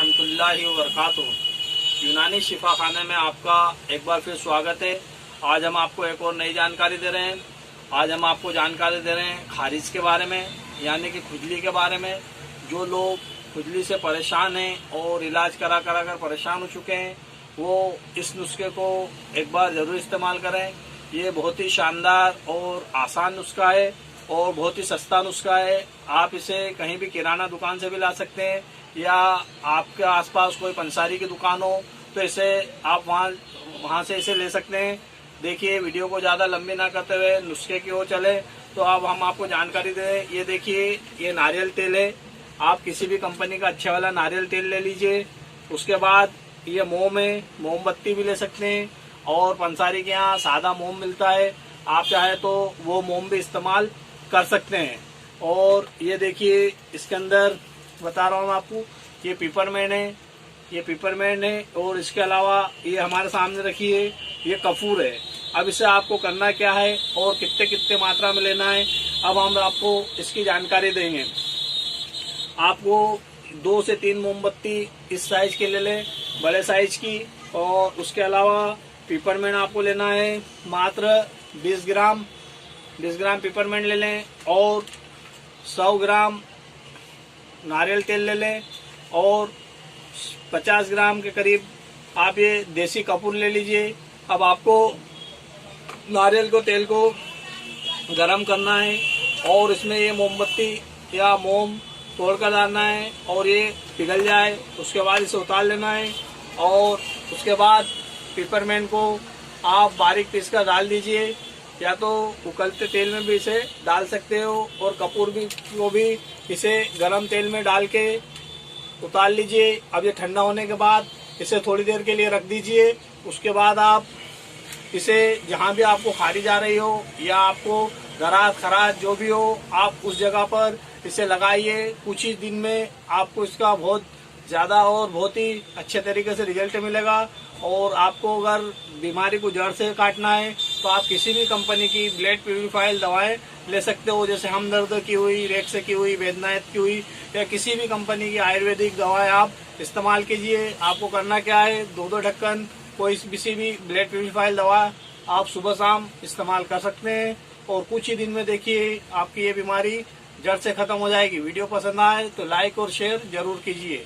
रहमतुल्लाहि व बरकातुहू। यूनानी शिफा खाने में आपका एक बार फिर स्वागत है। आज हम आपको एक और नई जानकारी दे रहे हैं। आज हम आपको जानकारी दे रहे हैं खारिज के बारे में, यानी कि खुजली के बारे में। जो लोग खुजली से परेशान हैं और इलाज करा कर परेशान हो चुके हैं, वो इस नुस्खे को एक बार ज़रूर इस्तेमाल करें। ये बहुत ही शानदार और आसान नुस्खा है और बहुत ही सस्ता नुस्खा है। आप इसे कहीं भी किराना दुकान से भी ला सकते हैं, या आपके आसपास कोई पंसारी की दुकान हो तो इसे आप वहाँ से इसे ले सकते हैं। देखिए, वीडियो को ज़्यादा लंबी ना करते हुए नुस्खे की ओर चले तो अब हम आपको जानकारी दें। ये देखिए, ये नारियल तेल है। आप किसी भी कंपनी का अच्छा वाला नारियल तेल ले लीजिए। उसके बाद ये मोम है, मोमबत्ती भी ले सकते हैं, और पंसारी के यहाँ सादा मोम मिलता है, आप चाहे तो वो मोम भी इस्तेमाल कर सकते हैं। और ये देखिए, इसके अंदर बता रहा हूँ आपको, ये पिपरमेंट है, ये पिपरमेंट है। और इसके अलावा ये हमारे सामने रखी है, ये कपूर है। अब इसे आपको करना क्या है और कितने कितने मात्रा में लेना है, अब हम आपको इसकी जानकारी देंगे। आपको 2 से 3 मोमबत्ती इस साइज के ले लें, बड़े साइज की। और उसके अलावा पिपरमेंट आपको लेना है मात्र 20 ग्राम पिपरमेंट ले लें, और 100 ग्राम नारियल तेल ले लें, और 50 ग्राम के करीब आप ये देसी कपूर ले लीजिए। अब आपको नारियल को तेल को गरम करना है और इसमें ये मोमबत्ती या मोम तोड़कर डालना है, और ये पिघल जाए उसके बाद इसे उतार लेना है। और उसके बाद पिपरमेंट को आप बारीक पीस कर डाल दीजिए, या तो उकलते तेल में भी इसे डाल सकते हो, और कपूर को भी इसे गरम तेल में डाल के उतार लीजिए। अब ये ठंडा होने के बाद इसे थोड़ी देर के लिए रख दीजिए। उसके बाद आप इसे जहाँ भी आपको खारिज आ रही हो या आपको दराज खराज जो भी हो, आप उस जगह पर इसे लगाइए। कुछ ही दिन में आपको इसका बहुत ज़्यादा और बहुत ही अच्छे तरीके से रिजल्ट मिलेगा। और आपको अगर बीमारी को जड़ से काटना है तो आप किसी भी कंपनी की ब्लड प्यूरिफायर दवाएं ले सकते हो, जैसे हमदर्द की हुई, रेक्स की हुई, वेदनायत की हुई, या किसी भी कंपनी की आयुर्वेदिक दवाएं आप इस्तेमाल कीजिए। आपको करना क्या है, 2 ढक्कन कोई किसी भी ब्लड प्यूरिफायर दवा आप सुबह शाम इस्तेमाल कर सकते हैं, और कुछ ही दिन में देखिए आपकी ये बीमारी जड़ से खत्म हो जाएगी। वीडियो पसंद आए तो लाइक और शेयर जरूर कीजिए।